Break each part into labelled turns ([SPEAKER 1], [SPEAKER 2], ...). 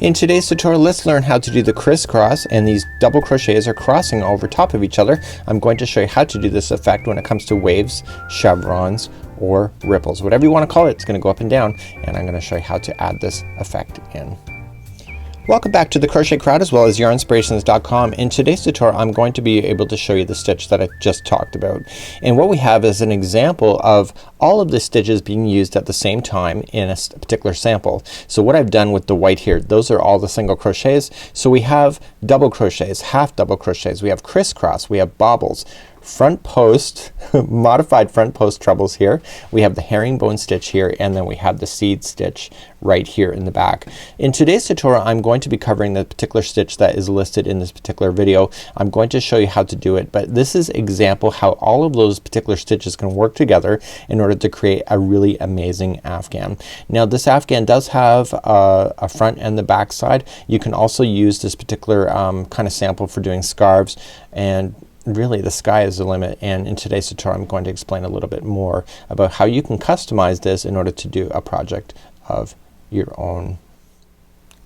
[SPEAKER 1] In today's tutorial, let's learn how to do the crisscross, and these double crochets are crossing over top of each other. I'm going to show you how to do this effect when it comes to waves, chevrons, or ripples. Whatever you want to call it, it's going to go up and down, and I'm going to show you how to add this effect in. Welcome back to the Crochet Crowd as well as yarnspirations.com. In today's tutorial, I'm going to be able to show you the stitch that I just talked about. And what we have is an example of all of the stitches being used at the same time in a particular sample. So what I've done with the white here, those are all the single crochets. So we have double crochets, half double crochets, we have crisscross, we have bobbles, front post, modified front post trebles here, we have the herringbone stitch here, and then we have the seed stitch right here in the back. In today's tutorial, I'm going to be covering the particular stitch that is listed in this particular video. I'm going to show you how to do it, but this is example how all of those particular stitches can work together in order to create a really amazing afghan. Now this afghan does have a front and the back side. You can also use this particular kind of sample for doing scarves, and really the sky is the limit, and in today's tutorial I'm going to explain a little bit more about how you can customize this in order to do a project of your own.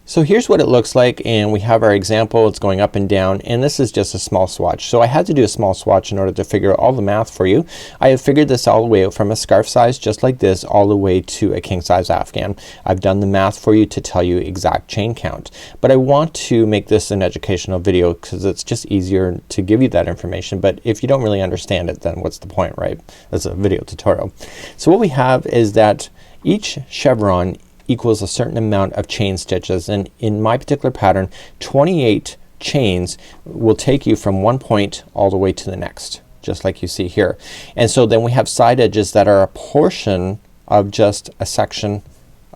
[SPEAKER 1] So here's what it looks like, and we have our example. It's going up and down, and this is just a small swatch. So I had to do a small swatch in order to figure out all the math for you. I have figured this all the way out from a scarf size just like this all the way to a king size afghan. I've done the math for you to tell you exact chain count, but I want to make this an educational video because it's just easier to give you that information. But if you don't really understand it, then what's the point, right? That's a video tutorial. So what we have is that each chevron equals a certain amount of chain stitches, and in my particular pattern 28 chains will take you from one point all the way to the next, just like you see here. And so then we have side edges that are a portion of just a section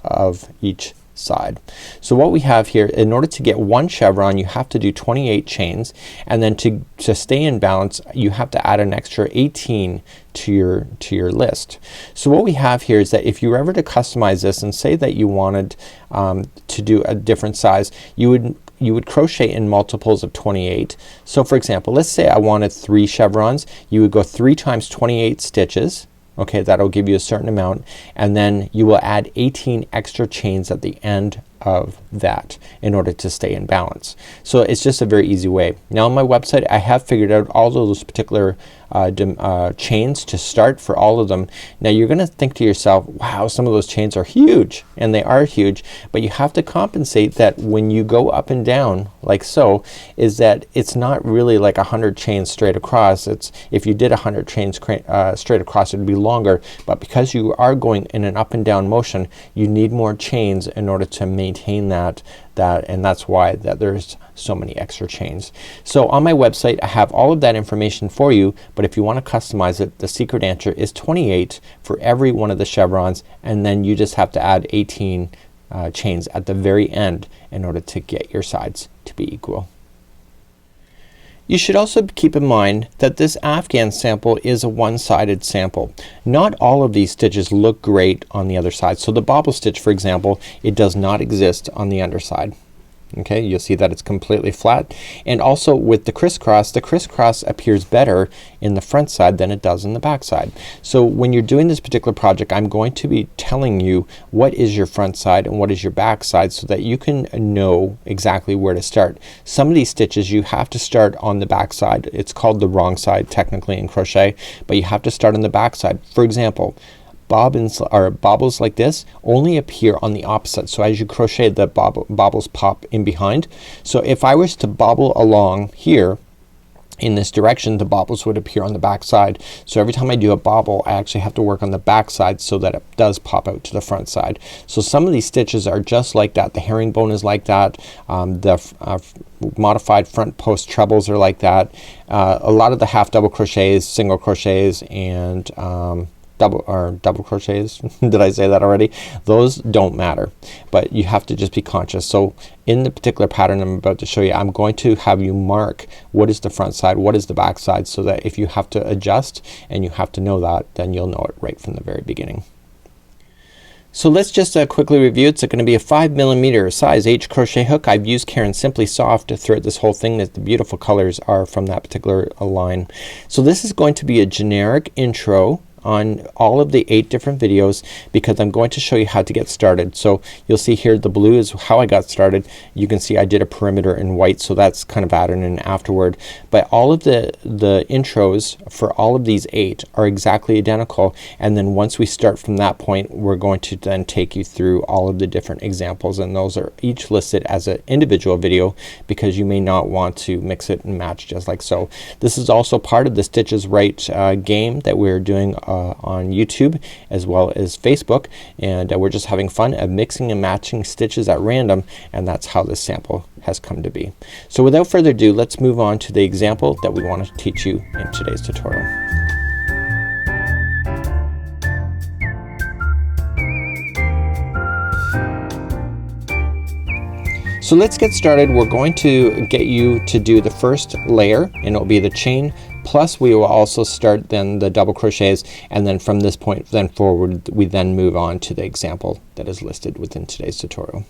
[SPEAKER 1] of each side. So what we have here, in order to get one chevron you have to do 28 chains, and then to stay in balance you have to add an extra 18 to your list. So what we have here is that if you were ever to customize this and say that you wanted to do a different size, you would crochet in multiples of 28. So for example, let's say I wanted 3 chevrons. You would go 3 times 28 stitches. Okay, that'll give you a certain amount, and then you will add 18 extra chains at the end of that in order to stay in balance. So it's just a very easy way. Now on my website I have figured out all those particular chains to start for all of them. Now you're gonna think to yourself, wow, some of those chains are huge, and they are huge, but you have to compensate that when you go up and down like so, is that it's not really like 100 chains straight across. It's, if you did 100 chains straight across it would be longer, but because you are going in an up and down motion you need more chains in order to maintain that, and that's why that there's so many extra chains. So on my website I have all of that information for you, but if you want to customize it, the secret answer is 28 for every one of the chevrons, and then you just have to add 18 chains at the very end in order to get your sides to be equal. You should also keep in mind that this afghan sample is a one-sided sample. Not all of these stitches look great on the other side. So the bobble stitch, for example, it does not exist on the underside. Okay, you'll see that it's completely flat. And also with the crisscross appears better in the front side than it does in the back side. So when you're doing this particular project I'm going to be telling you what is your front side and what is your back side so that you can know exactly where to start. Some of these stitches you have to start on the back side. It's called the wrong side technically in crochet, but you have to start on the back side. For example, bobbins or bobbles like this only appear on the opposite. So as you crochet the bobbles pop in behind. So if I was to bobble along here in this direction, the bobbles would appear on the back side. So every time I do a bobble I actually have to work on the back side so that it does pop out to the front side. So some of these stitches are just like that. The herringbone is like that. The modified front post trebles are like that. A lot of the half double crochets, single crochets, and double crochets did I say that already? Those don't matter, but you have to just be conscious. So in the particular pattern I'm about to show you, I'm going to have you mark what is the front side, what is the back side, so that if you have to adjust and you have to know that, then you'll know it right from the very beginning. So let's just quickly review. It's going to be a 5mm size H crochet hook. I've used Caron Simply Soft throughout this whole thing. That the beautiful colors are from that particular line. So this is going to be a generic intro on all of the 8 different videos because I'm going to show you how to get started. So you'll see here the blue is how I got started. You can see I did a perimeter in white, so that's kind of added in afterward. But all of the intros for all of these 8 are exactly identical, and then once we start from that point we're going to then take you through all of the different examples, and those are each listed as an individual video because you may not want to mix it and match just like so. This is also part of the Stitches Right game that we're doing on YouTube as well as Facebook, and we're just having fun of mixing and matching stitches at random, and that's how this sample has come to be. So without further ado, let's move on to the example that we want to teach you in today's tutorial. So let's get started. We're going to get you to do the first layer, and it'll be the chain, plus we will also start then the double crochets, and then from this point then forward we then move on to the example that is listed within today's tutorial.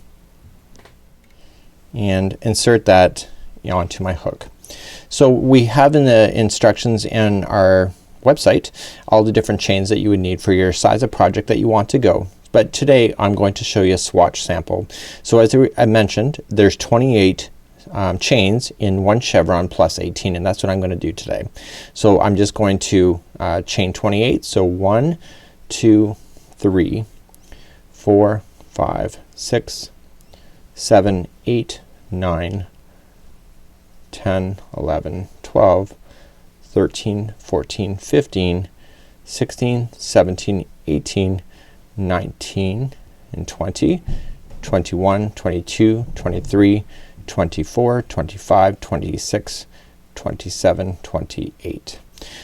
[SPEAKER 1] And insert that onto my hook. So we have in the instructions in our website all the different chains that you would need for your size of project that you want to go. But today I'm going to show you a swatch sample. So as I mentioned, there's 28 chains in one chevron plus 18, and that's what I'm going to do today. So I'm just going to chain 28. So 1, 2, 3, 4, 5, 6, 7, 8, 9, 10, 11, 12, 13, 14, 15, 16, 17, 18, 19 and 20, 21, 22, 23, 24, 25, 26, 27, 28.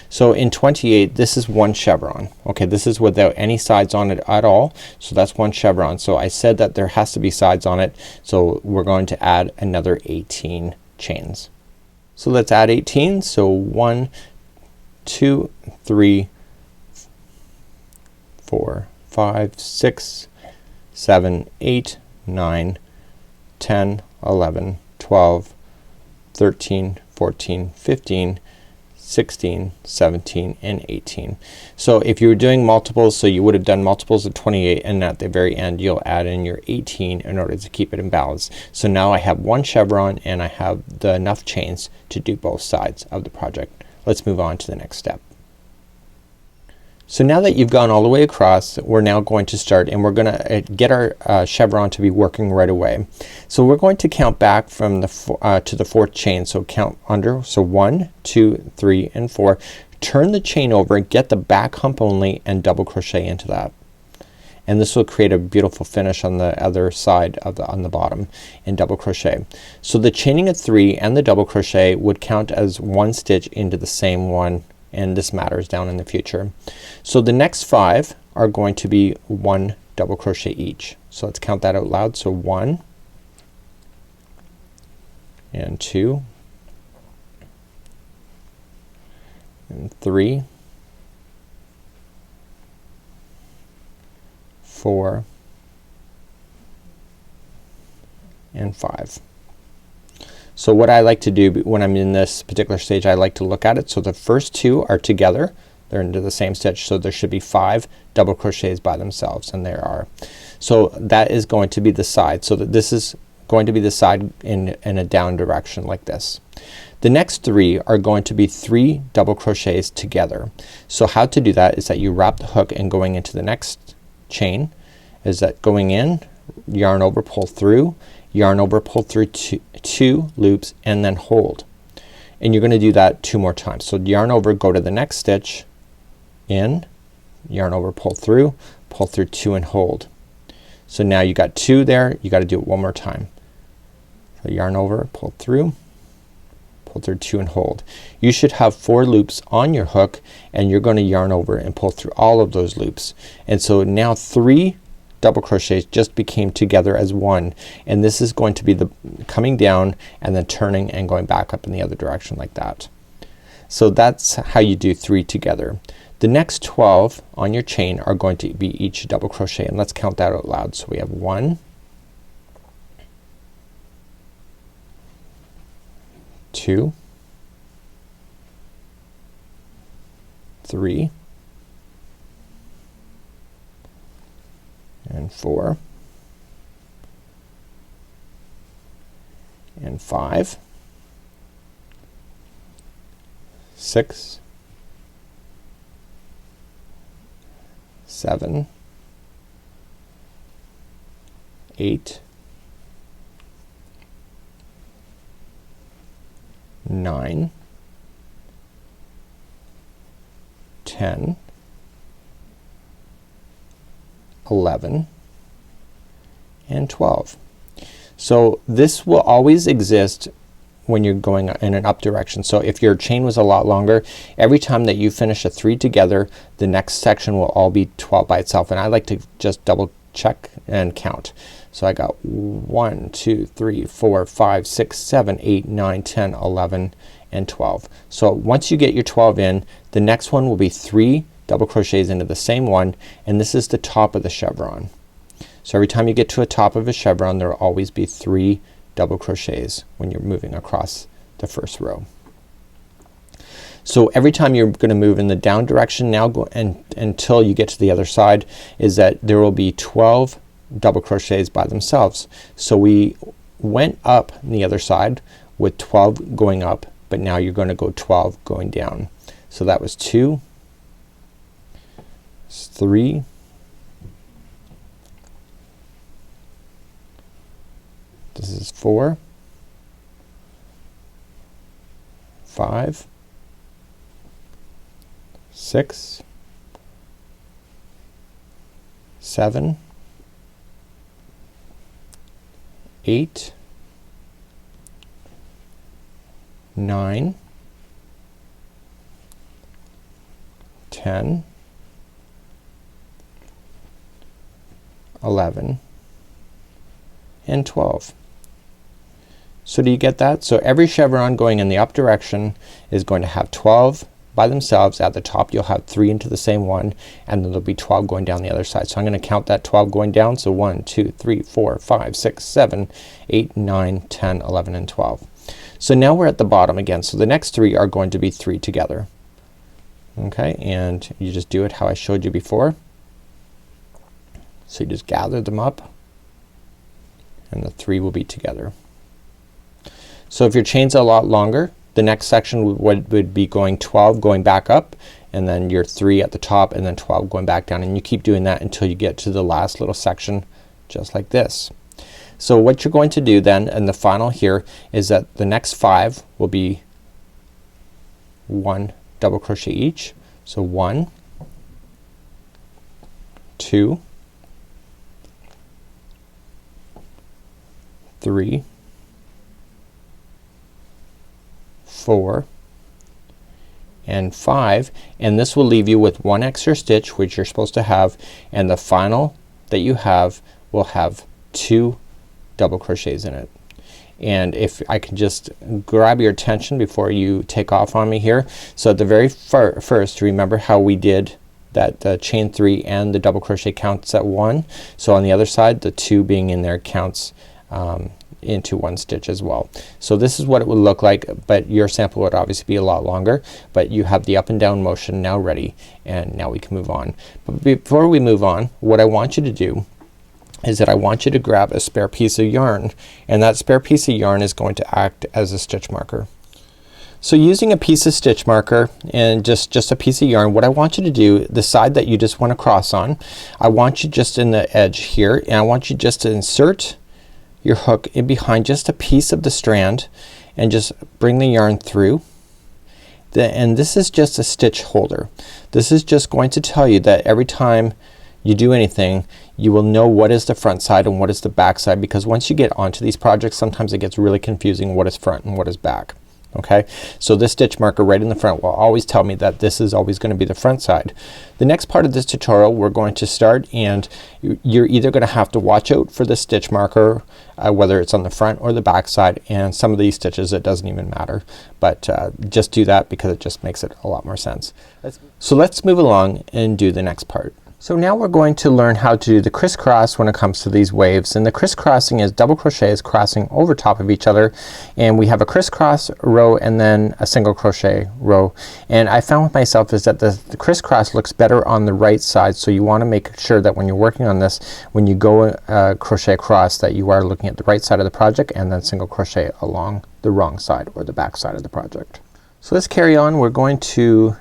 [SPEAKER 1] So in 28 this is one chevron. Okay, this is without any sides on it at all. So that's one chevron. So I said that there has to be sides on it. So we're going to add another 18 chains. So let's add 18. So 1, 2, 3, 4, 5, 6, 7, 8, 9, 10, 11, 12, 13, 14, 15, 16, 17, and 18. So if you were doing multiples, so you would have done multiples of 28, and at the very end you'll add in your 18 in order to keep it in balance. So now I have one chevron and I have enough chains to do both sides of the project. Let's move on to the next step. So now that you've gone all the way across, we're now going to start, and we're gonna get our chevron to be working right away. So we're going to count back from the to the 4th chain. So count under. So 1, 2, 3, and 4. Turn the chain over, get the back hump only, and double crochet into that. And this will create a beautiful finish on the other side of on the bottom, and double crochet. So the chaining of 3 and the double crochet would count as one stitch into the same one, and this matters down in the future. So the next 5 are going to be 1 double crochet each. So let's count that out loud. So 1 and 2 and 3, 4 and 5. So what I like to do when I'm in this particular stage, I like to look at it. So the first 2 are together. They're into the same stitch. So there should be 5 double crochets by themselves, and there are. So that is going to be the side. So that this is going to be the side in a down direction like this. The next 3 are going to be 3 double crochets together. So how to do that is that you wrap the hook, and going into the next chain is that going in, yarn over, pull through, yarn over, pull through 2 loops, and then hold. And you're gonna do that 2 more times. So yarn over, go to the next stitch, in, yarn over, pull through 2, and hold. So now you got 2 there. You gotta do it one more time. So yarn over, pull through 2, and hold. You should have 4 loops on your hook, and you're gonna yarn over and pull through all of those loops. And so now 3 double crochets just became together as one, and this is going to be the coming down and then turning and going back up in the other direction like that. So that's how you do 3 together. The next 12 on your chain are going to be each double crochet, and let's count that out loud. So we have 1, 2, 3, 4 and 5, 6, 7, 8, 9, 10, 11, and 12. So this will always exist when you're going in an up direction. So if your chain was a lot longer, every time that you finish a 3 together, the next section will all be 12 by itself. And I like to just double check and count. So I got 1, 2, 3, 4, 5, 6, 7, 8, 9, 10, 11, and 12. So once you get your 12 in, the next one will be 3 double crochets into the same one, and this is the top of the chevron. So every time you get to a top of a chevron, there will always be 3 double crochets when you're moving across the first row. So every time you're gonna move in the down direction now until you get to the other side, is that there will be 12 double crochets by themselves. So we went up on the other side with 12 going up, but now you're gonna go 12 going down. So that was 2, 3, 4, 5, 6, 7, 8, 9, 10, 11, and 12. So do you get that? So every chevron going in the up direction is going to have 12 by themselves. At the top you'll have 3 into the same one, and then there'll be 12 going down the other side. So I'm gonna count that 12 going down. So 1, 2, 3, 4, 5, 6, 7, 8, 9, 10, 11, and 12. So now we're at the bottom again. So the next 3 are going to be 3 together. Okay, and you just do it how I showed you before. So you just gather them up, and the 3 will be together. So if your chain's a lot longer, the next section would be going 12 going back up, and then your 3 at the top, and then 12 going back down, and you keep doing that until you get to the last little section just like this. So what you're going to do then in the final here is that the next 5 will be 1 double crochet each. So 1, 2, 3, 4, and 5, and this will leave you with 1 extra stitch which you're supposed to have, and the final that you have will have 2 double crochets in it. And if I can just grab your attention before you take off on me here. So at the very first, remember how we did that the chain 3 and the double crochet counts at 1. So on the other side, the 2 being in there counts into 1 stitch as well. So this is what it would look like, but your sample would obviously be a lot longer, but you have the up and down motion now ready, and now we can move on. But before we move on, what I want you to do is that I want you to grab a spare piece of yarn, and that spare piece of yarn is going to act as a stitch marker. So using a piece of stitch marker and just a piece of yarn, what I want you to do, the side that you just want to cross on, I want you just in the edge here, and I want you just to insert your hook in behind just a piece of the strand and just bring the yarn through. And this is just a stitch holder. This is just going to tell you that every time you do anything, you will know what is the front side and what is the back side, because once you get onto these projects, sometimes it gets really confusing what is front and what is back. Okay, so this stitch marker right in the front will always tell me that this is always going to be the front side. The next part of this tutorial we're going to start, and you're either going to have to watch out for the stitch marker, whether it's on the front or the back side, and some of these stitches it doesn't even matter, but just do that because it just makes it a lot more sense. So let's move along and do the next part. So now we're going to learn how to do the crisscross when it comes to these waves, and the crisscrossing is double crochets crossing over top of each other, and we have a crisscross row and then a single crochet row. And I found with myself is that the crisscross looks better on the right side, so you want to make sure that when you're working on this, when you go crochet across, that you are looking at the right side of the project and then single crochet along the wrong side or the back side of the project. So let's carry on. We're going to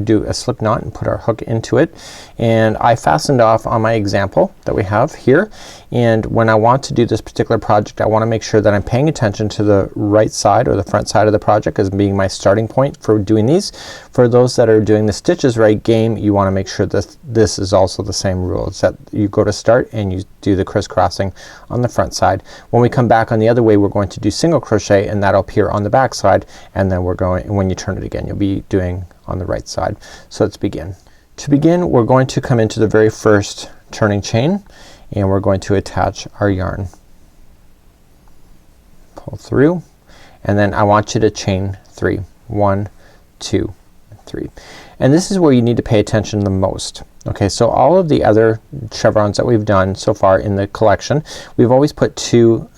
[SPEAKER 1] do a slip knot and put our hook into it, and I fastened off on my example that we have here, and when I want to do this particular project I want to make sure that I'm paying attention to the right side or the front side of the project as being my starting point for doing these. For those that are doing the stitches right game, you want to make sure that this is also the same rules, that you go to start and you do the crisscrossing on the front side. When we come back on the other way, we're going to do single crochet and that'll appear on the back side, and then we're going, and when you turn it again you'll be doing on the right side. So let's begin. To begin, we're going to come into the very first turning chain and we're going to attach our yarn. Pull through, and then I want you to chain 3. 1, 2, 3. And this is where you need to pay attention the most. Okay, so all of the other chevrons that we've done so far in the collection, we've always put 2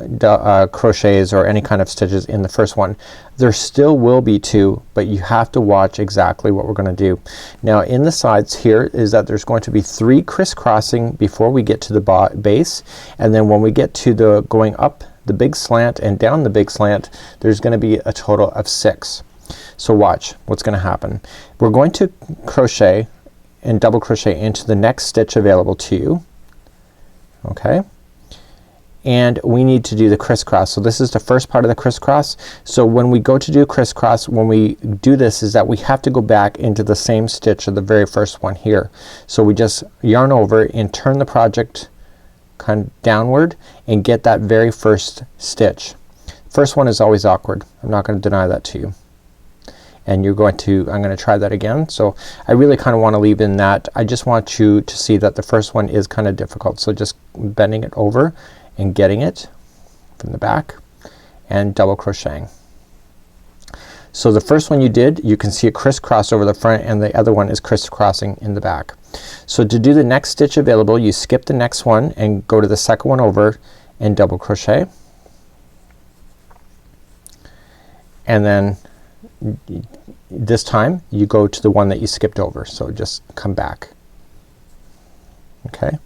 [SPEAKER 1] crochets or any kind of stitches in the first one. There still will be 2, but you have to watch exactly what we're gonna do. Now in the sides here is that there's going to be 3 crisscrossing before we get to the base, and then when we get to the going up the big slant and down the big slant, there's gonna be a total of 6. So watch what's gonna happen. We're going to crochet and double crochet into the next stitch available to you. Okay, and we need to do the crisscross. So this is the first part of the crisscross. So when we go to do crisscross, when we do this, is that we have to go back into the same stitch of the very first one here. So we just yarn over and turn the project kind of downward and get that very first stitch. First one is always awkward. I'm not going to deny that to you. And you're going to, I'm going to try that again. So I really kind of want to leave in that. I just want you to see that the first one is kind of difficult. So just bending it over and getting it from the back and double crocheting. So the first one you did, you can see a crisscross over the front, and the other one is crisscrossing in the back. So to do the next stitch available, you skip the next one and go to the second one over and double crochet, and then this time you go to the one that you skipped over. So just come back. Okay,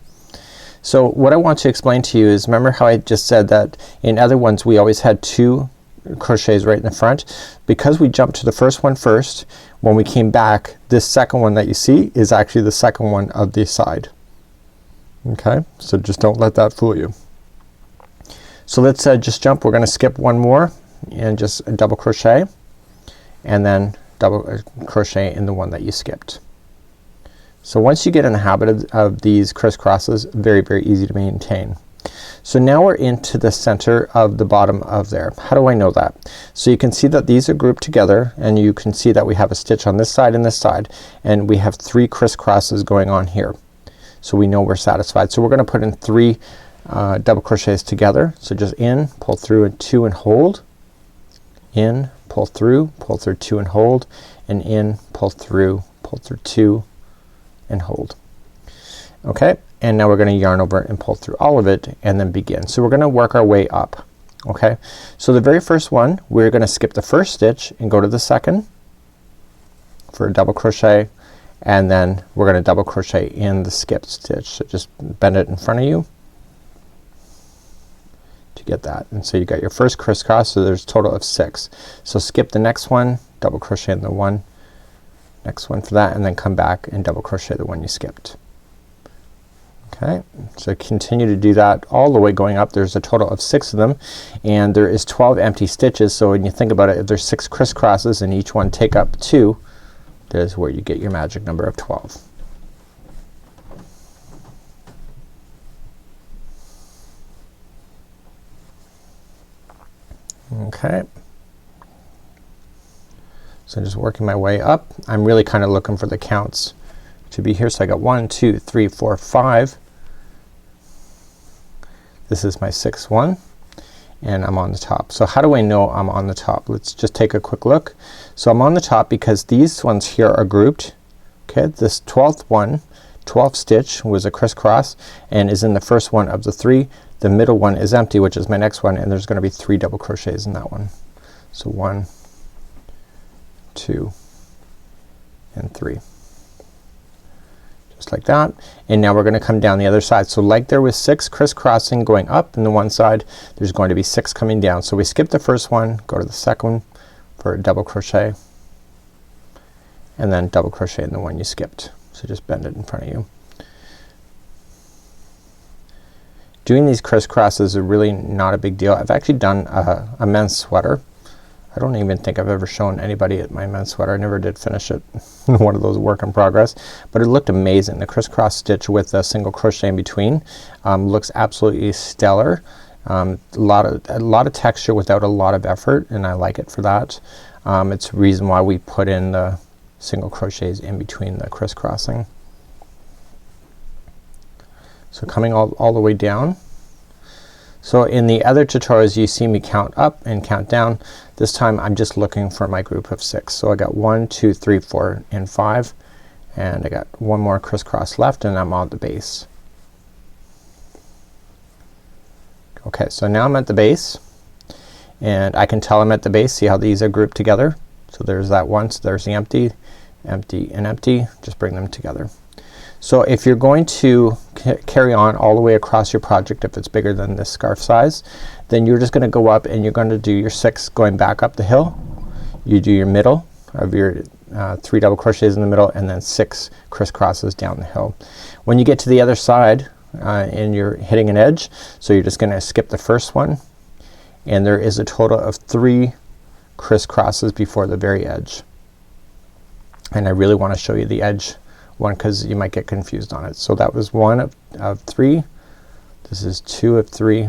[SPEAKER 1] so what I want to explain to you is, remember how I just said that in other ones we always had 2 crochets right in the front? Because we jumped to the first one first, when we came back, this second one that you see is actually the second one of the side. Okay, so just don't let that fool you. So let's just jump. We're gonna skip one more and just double crochet, and then double crochet in the one that you skipped. So once you get in the habit of these crisscrosses, very easy to maintain. So now we're into the center of the bottom of there. How do I know that? So you can see that these are grouped together, and you can see that we have a stitch on this side and this side, and we have 3 crisscrosses going on here. So we know we're satisfied. So we're gonna put in 3 double crochets together. So just in, pull through, and 2 and hold, in, pull through 2 and hold, and in, pull through 2 and hold. Okay, and now we're gonna yarn over and pull through all of it and then begin. So we're gonna work our way up. Okay, so the very first one, we're gonna skip the first stitch and go to the second for a double crochet, and then we're gonna double crochet in the skipped stitch. So just bend it in front of you to get that, and so you got your first crisscross. So there's a total of 6. So skip the next one, double crochet in the one, next one for that, and then come back and double crochet the one you skipped. Okay, so continue to do that all the way going up. There's a total of 6 of them, and there is 12 empty stitches. So when you think about it, if there's 6 crisscrosses and each one take up 2, there's where you get your magic number of 12. Okay, so just working my way up. I'm really kind of looking for the counts to be here. So I got 1, 2, 3, 4, 5. This is my 6th one, and I'm on the top. So how do I know I'm on the top? Let's just take a quick look. So I'm on the top because these ones here are grouped. Okay, this 12th one 12th stitch was a crisscross and is in the first one of the 3. The middle one is empty, which is my next one, and there's gonna be 3 double crochets in that one. So 1, 2 and 3, just like that. And now we're gonna come down the other side. So like there was 6 crisscrossing going up in the one side, there's going to be 6 coming down. So we skip the first one, go to the second one for a double crochet, and then double crochet in the one you skipped. So just bend it in front of you. Doing these crisscrosses are really not a big deal. I've actually done a men's sweater. I don't even think I've ever shown anybody at my men's sweater. I never did finish it. One of those work in progress, but it looked amazing. The crisscross stitch with a single crochet in between looks absolutely stellar. A lot of texture without a lot of effort, and I like it for that. It's the reason why we put in the single crochets in between the crisscrossing. So coming all the way down. So in the other tutorials you see me count up and count down. This time I'm just looking for my group of 6. So I got 1, 2, 3, 4 and 5, and I got one more crisscross left, and I'm on the base. Okay, so now I'm at the base, and I can tell I'm at the base. See how these are grouped together? So there's that one, so there's the empty, empty and empty. Just bring them together. So if you're going to carry on all the way across your project, if it's bigger than this scarf size, then you're just gonna go up and you're gonna do your 6 going back up the hill. You do your middle of your 3 double crochets in the middle, and then 6 crisscrosses down the hill. When you get to the other side and you're hitting an edge, so you're just gonna skip the first one, and there is a total of 3 crisscrosses before the very edge. And I really want to show you the edge one because you might get confused on it. So that was 1 of 3. This is 2 of 3.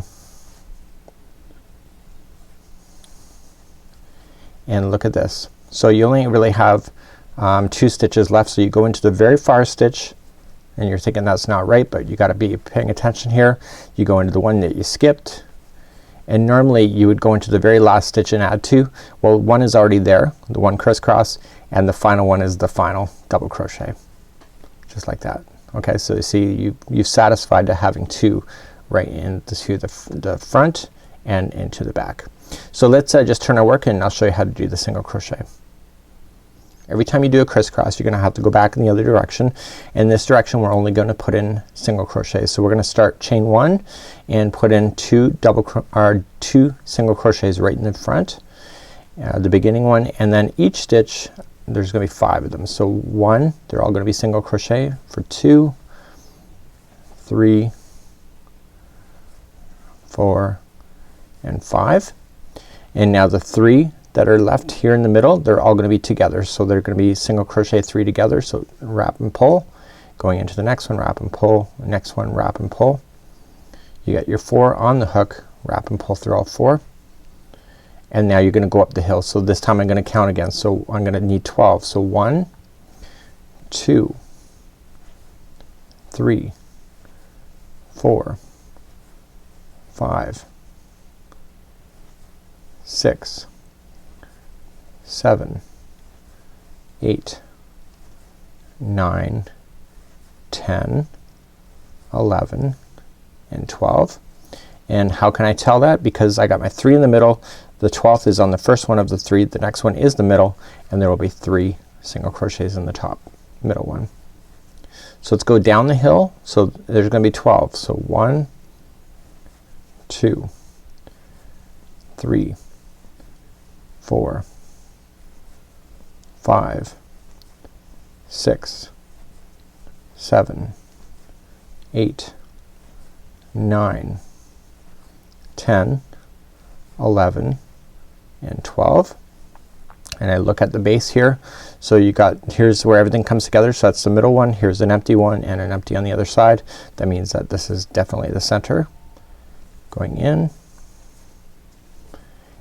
[SPEAKER 1] And look at this. So you only really have 2 stitches left. So you go into the very far stitch, and you're thinking that's not right, but you gotta be paying attention here. You go into the one that you skipped, and normally you would go into the very last stitch and add 2. Well, one is already there, the one crisscross, and the final one is the final double crochet, just like that. Okay, so you see you've satisfied to having 2 right into the front and into the back. So let's just turn our work and I'll show you how to do the single crochet. Every time you do a crisscross, you're gonna have to go back in the other direction. In this direction we're only gonna put in single crochets. So we're gonna start chain 1 and put in 2 single crochets right in the front, the beginning one, and then each stitch there's gonna be 5 of them. So 1, they're all gonna be single crochet for 2, 3, 4 and 5. And now the 3 that are left here in the middle, they're all gonna be together. So they're gonna be single crochet 3 together. So wrap and pull, going into the next one, wrap and pull, next one, wrap and pull. You got your 4 on the hook, wrap and pull through all 4. And now you're gonna go up the hill. So this time I'm gonna count again. So I'm gonna need 12. So 1, 2, 3, 4, 5, 6, 7, 8, 9, 10, 11 and 12. And how can I tell that? Because I got my 3 in the middle, the 12th is on the first one of the 3, the next one is the middle, and there will be 3 single crochets in the top middle one. So let's go down the hill. So there's gonna be 12. So 1, 2, 3, 4, 5, 6, 7, 8, 9, 10, 11 and 12. And I look at the base here. So you got, here's where everything comes together. So that's the middle one. Here's an empty one and an empty on the other side. That means that this is definitely the center. Going in.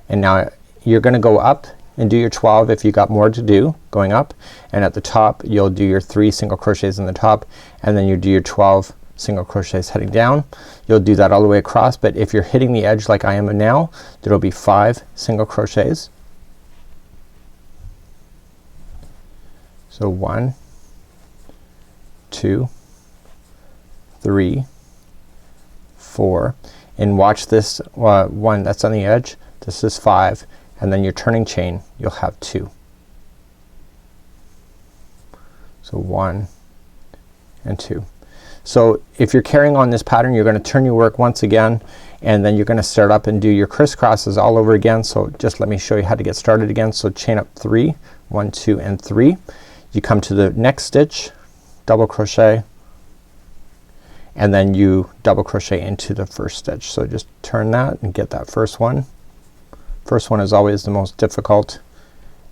[SPEAKER 1] And now you're gonna go up and do your 12 if you got more to do going up, and at the top you'll do your 3 single crochets in the top, and then you do your 12 single crochets heading down. You'll do that all the way across, but if you're hitting the edge like I am now, there'll be 5 single crochets. So 1, 2, 3, 4, and watch this one that's on the edge. This is 5, and then your turning chain you'll have 2. So 1 and 2. So if you're carrying on this pattern, you're gonna turn your work once again, and then you're gonna start up and do your crisscrosses all over again. So just let me show you how to get started again. So chain up 3, 1, 2, and 3. You come to the next stitch, double crochet, and then you double crochet into the first stitch. So just turn that and get that first one. First one is always the most difficult,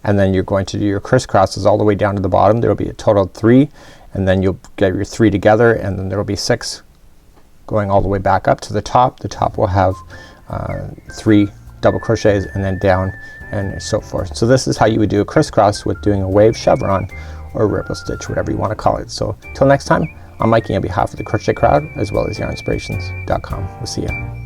[SPEAKER 1] and then you're going to do your crisscrosses all the way down to the bottom. There will be a total of 3, and then you'll get your 3 together, and then there will be 6 going all the way back up to the top. The top will have 3 double crochets, and then down, and so forth. So this is how you would do a crisscross with doing a wave chevron or ripple stitch, whatever you want to call it. So till next time, I'm Mikey on behalf of the Crochet Crowd as well as yarnspirations.com. We'll see you.